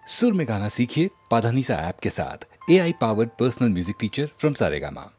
सुर में गाना सीखिए पाधानीसा ऐप के साथ। AI powered personal music teacher from Saregama.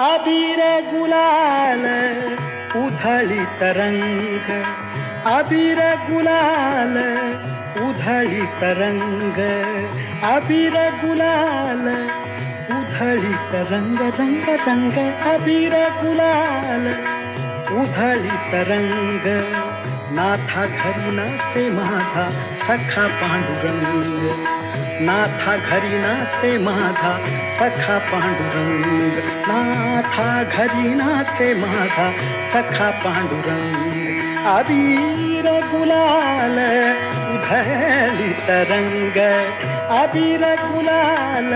अबीर गुलाल उधळी तरंग, अबीर गुलाल उधळी तरंग, अबीर गुलाल उधळी तरंग, रंग रंग अबीर गुलाल उधळी तरंग, नाथा घरी नाचे माझा सखा पांडुरंग, नाथा घरी नाचे माझा सखा पांडुरंग, नाथा घरी नाचे माझा सखा पांडुरंग, अबीर गुलाल उधळी तरंग, अबीर गुलाल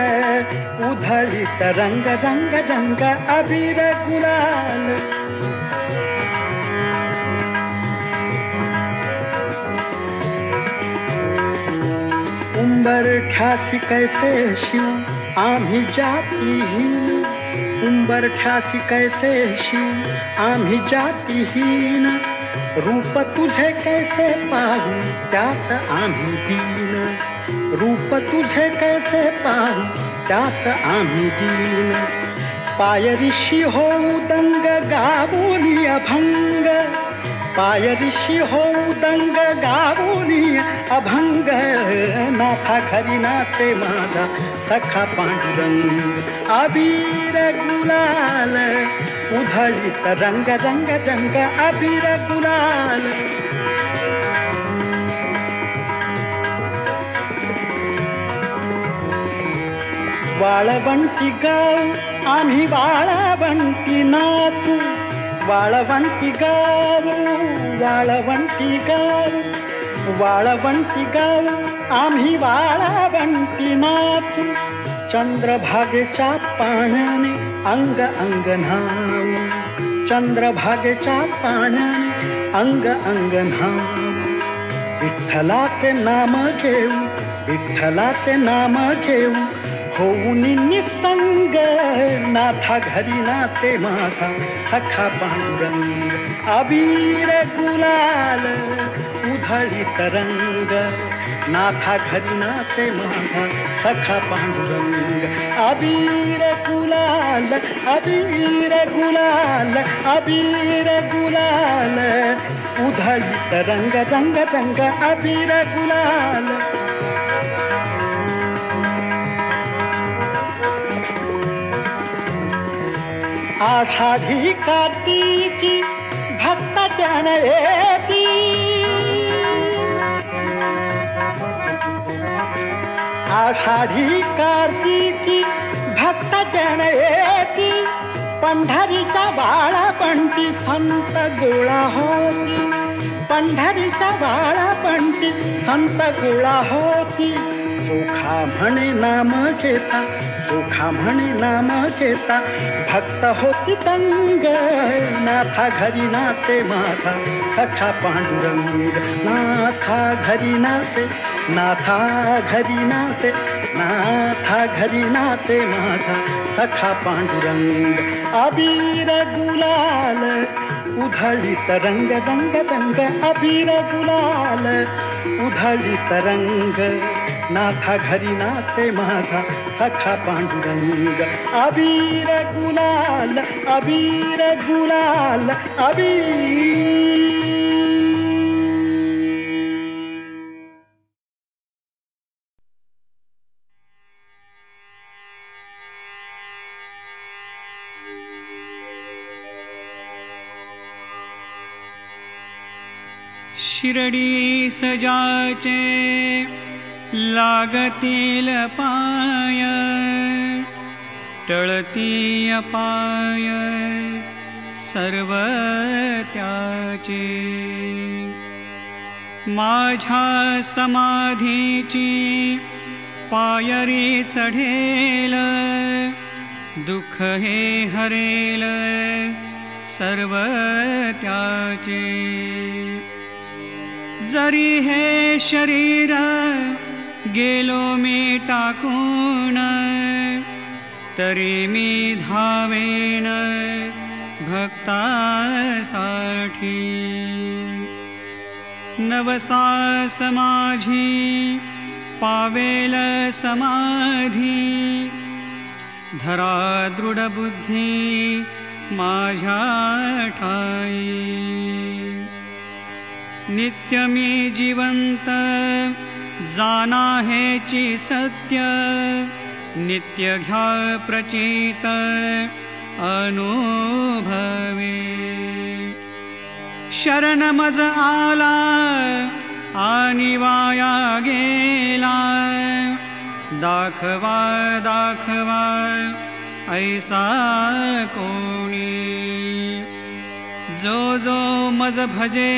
उधळी तरंग, रंग रंग अबीर गुलाल. उंबरठ्यासी कैसे शिव आम्ही जातीहीन, उंबरठ्यासी कैसे शिव आम्ही जातीहीन, रूप तुझे कैसे पाहू त्यात आम्ही दीन, रूप तुझे कैसे पाहू त्यात आम्ही दीन, पायरीशी होऊ दंग गावोनी अभंग, पायरीशी होऊ दंग गावोनी अभंग, नाथा घरी नाचे माझा सखा पांडुरंग, अबीर गुलाल उधळी तरंग, रंग रंग अबीर गुलाल. वाळवंटी गाव आम्ही वाळवंटी नाचू, वाळवंटी गाव, वाळवंटी गाव, वाळवंटी गाव आम्ही वाळवंटी नाचू, चंद्रभागेच्या पाण्याने अंग अंग न्हाऊ, चंद्रभागेच्या पाण्याने अंग अंग न्हाऊ. विठ्ठलाचे नाम घेऊ, विठ्ठलाचे नाम घेऊ, होऊन निसंग नाथा घरी नाते माझा सखा पांडुरंग. अबीर गुलाल उधळीत रंग, नाथा घरी नाते माझा सखा पांडुरंग. अबीर गुलाल, अबीर गुलाल, अबीर गुलाल उधळीत रंग, रंग रंग अबीर गुलाल. आषाढी कार्तिकी भक्त जन येती, आषाढी कार्तिकी भक्त जन येती. पंढरीच्या बाळापंटी संत गोळा होती, पंढरीच्या बाळापंटी संत गोळा होती. चोखा म्हणे नाम घेता, चोखा म्हणे नाम घेता, भक्त होती तंग नाथा घरी नाते माझा सखा पांडुरंग. नाथा घरी नाते, नाथा घरी नाते, नाथा घरी नाते माझा सखा पांडुरंग. अबीर गुलाल उधळीत रंग, रंग रंग अबीर गुलाल उधळीत रंग, नाथा घरी नाते माझा सखा पांडुरंग. अबीर गुलाल, अबीर गुलाल, अबीर. शिरडी सजाचे लागतील पाय, टळती अपाय सर्व त्याचे. माझ्या समाधीची पायरी चढेल, दुःख हे हरेल सर्व त्याचे. जरी हे शरीर गेलो मी टाकून, तरी मी धावेन भक्तासाठी. नवसास माझी पावेल समाधी, धरा दृढ बुद्धी माझ्या ठाई. नित्य मी जिवंत जाना हेची सत्य, नित्य घ्या प्रचित अनुभवे. शरण मज आला आणि वाया गेला, दाखवा दाखवा ऐसा कोणी. जो जो मज भजे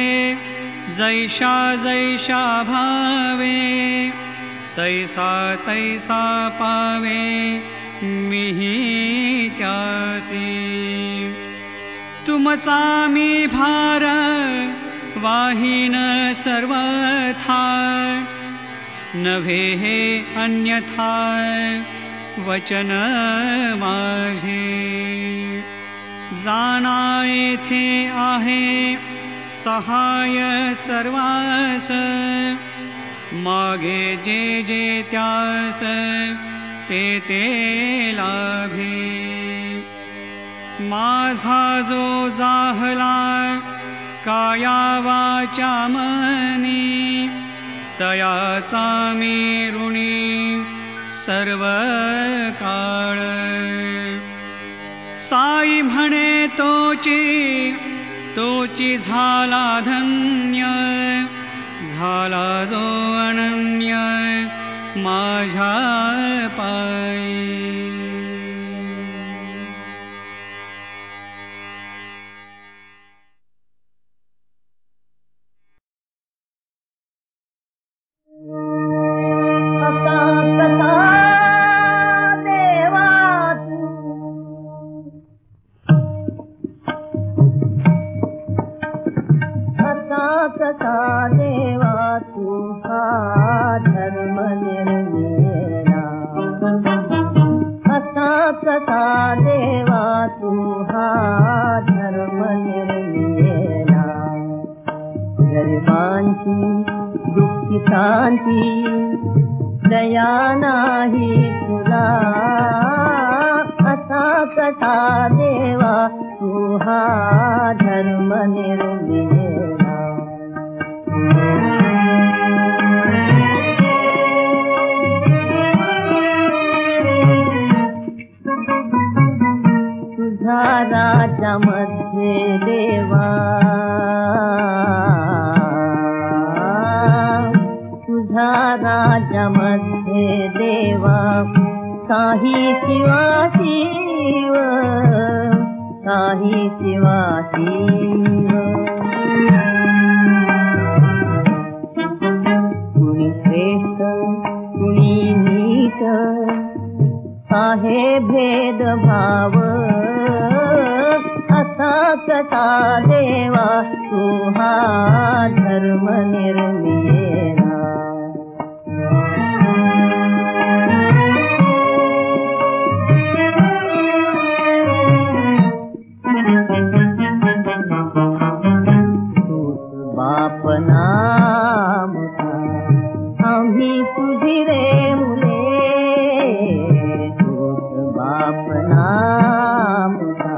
जैशा जैशा भावे, तैसा तैसा पावे मिही त्यासी. तुमचा मी भार वाहीन सर्वथा, नव्हे हे अन्यथा वचन माझे. जाना येथे आहे सहाय सर्वास, मागे जे जे त्यास ते ते लाभे. माझा जो जाहला काया वाचा मनी, तयाचा मी ऋणी सर्व काळ. साई म्हणे तोची झाला धन्य, झाला जो अनन्य माझ्या पायी. कसा कसा देवा तू हा धर्म निर्मिला, गरिबांची दुःखितांची दया नाही तुला, असा कसा देवा तू हा धर्म निर्मिला. तुझा राज्यामध्ये देवा, तुझा राज्यामध्ये देवा काही शिवा शिव, काही शिवा शिव. कुणी श्रेष्ठ कुणी नीच आहे भेदभाव, असा कसा देवा तू हा धर्म निर्मिला. तूच बाप नामता आम्ही तुझी रे मुले, तूच बाप नामता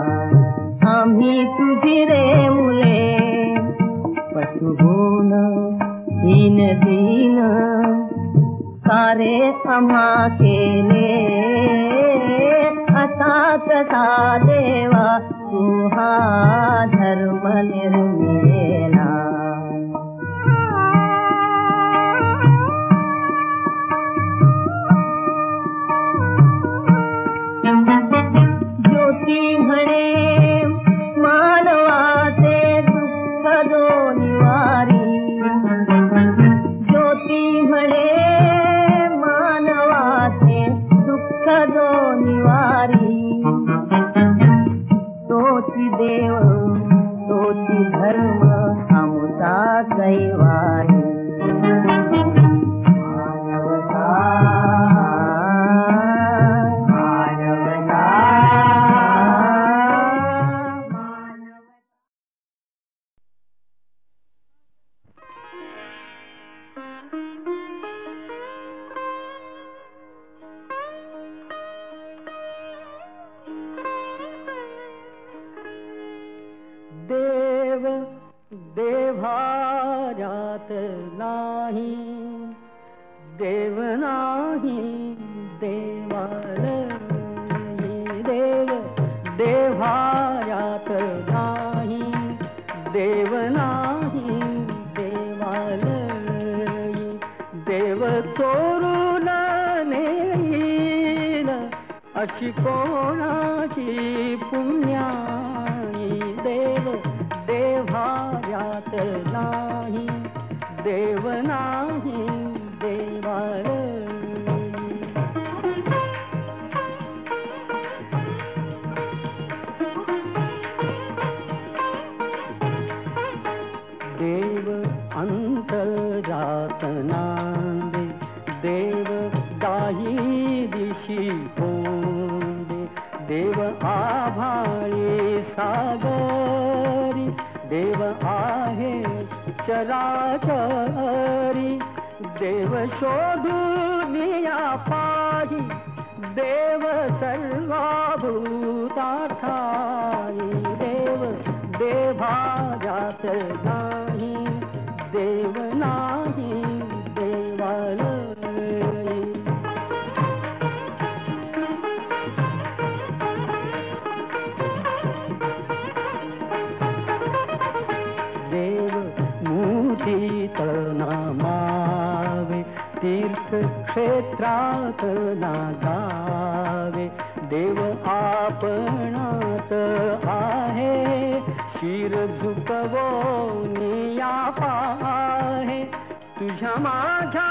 आम्ही तुझी रे मुले. पशुगुण दीन दीन सारे आम्हा केले, असा कसा देवा तू हा धर्म निर्मिला. ज्योती म्हणे मानवाचे दुःख दोनिवारी, ज्योती म्हणे मानवाचे दुःख दोनिवारी. तोची देव तोची धर्म आमचा कैवारी. देव देव्हाऱ्यात नाही, देव नाही देवालयी. देव देव्हाऱ्यात नाही, देव नाही देवालयी. देव चोरून नेईल अशी कोणाची पुण्याई. देव देव्हाऱ्यात नाही, देव नाही देवालयी. देव अंतरात नांदे, देव दाही दिशी कोंदे. देव आभाळी सागरी, देव आहे चराचरी. देव शोधुनिया पाही, देव सर्वभूतार्थाई. देव देव्हाऱ्यात नाही, देव नाही देवालयी. देव मूर्तीत नामावे, तीर्थक्षेत्रात नागावे. देव आपणात आहे, शिर झुकवोनिया पाहे. तुझ्या माझ्या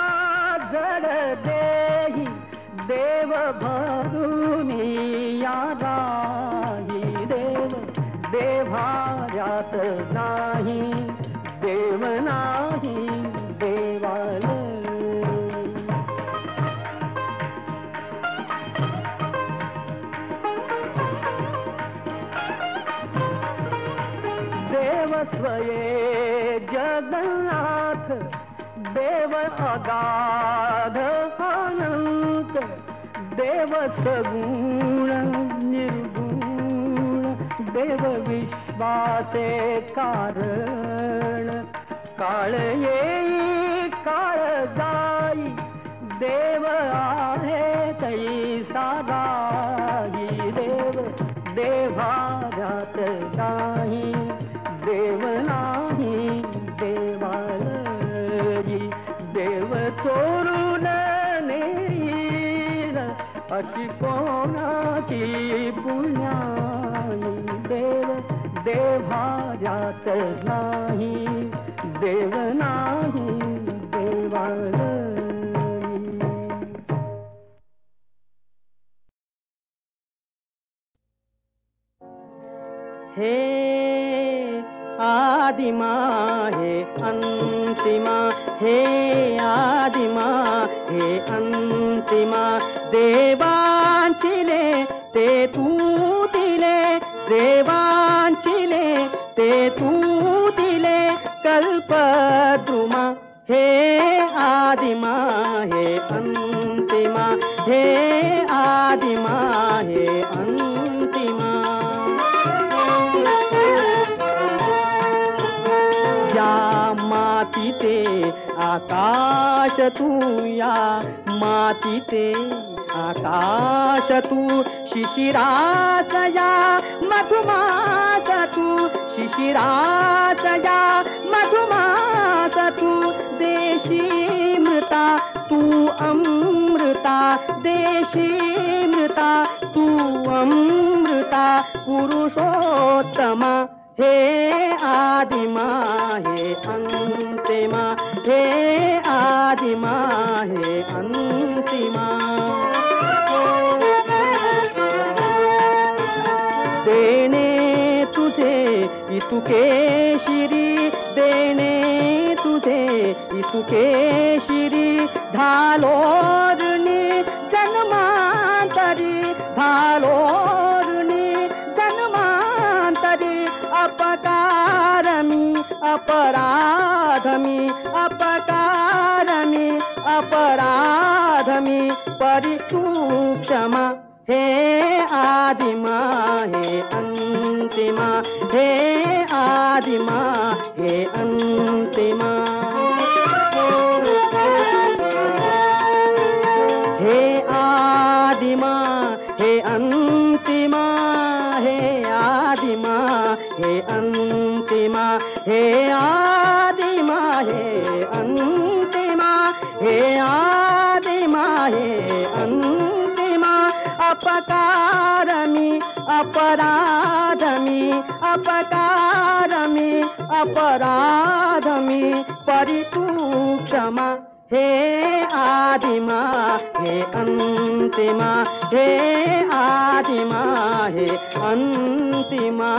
जड देही, देव भरुनिया राही. देव देव्हाऱ्यात नाही, देव नाही देवालयी. स्वये जगन्नाथ देव अगाध अनंत देव सगुण निर्गुण देव विश्वाचे कारण काळ येई काळ जाई देव आहे तैसा राही देव देवाऱ्यात नाही देव नाही देवालयी देव चोरून नेईल अशी कोणाची पुण्याई देव देवाऱ्यात नाही देव नाही देवालयी. हे आदिमा हे अंतिमा हे आदिमा हे अंतिमा देवांचिले ते तू दिले देवांचिले ते तू दिले कल्पद्रुमा हे आदिमा हे अंतिमा हे आदिमा हे अंतिमा. या मातीते आकाश तू या मातीते आकाश तू शिशिरास या मधुमास तू शिशिरास या मधुमास तू देशी मृता तू अमृता देशी मृता तू अमृता पुरुषोत्तमा हे आदिमा हे अंतिमा हे आदिमा हे अंतिमा. देणे तुझे इतुके शिरी देणे तुझे इतुके शिरी धालोरणी जन्मांतरी धालोरणी जन्मांतरी अपकारमी अपराधमी अपकारमी अपराधमी परि तू क्षमा हे आदिमा हे अंतिमा हे आदिमा हे अंतिमा. हे आदिमा हे अंतिमा हे आदिमा हे अंतिमा हे आदिमा हे अंतिमा हे आदिमा हे अंतिमा. अपकारमी अपराधमी अपकारमी अपराधमी परि तू क्षमा हे आदिमा हे अंतिमा हे आदिमा हे अंतिमा.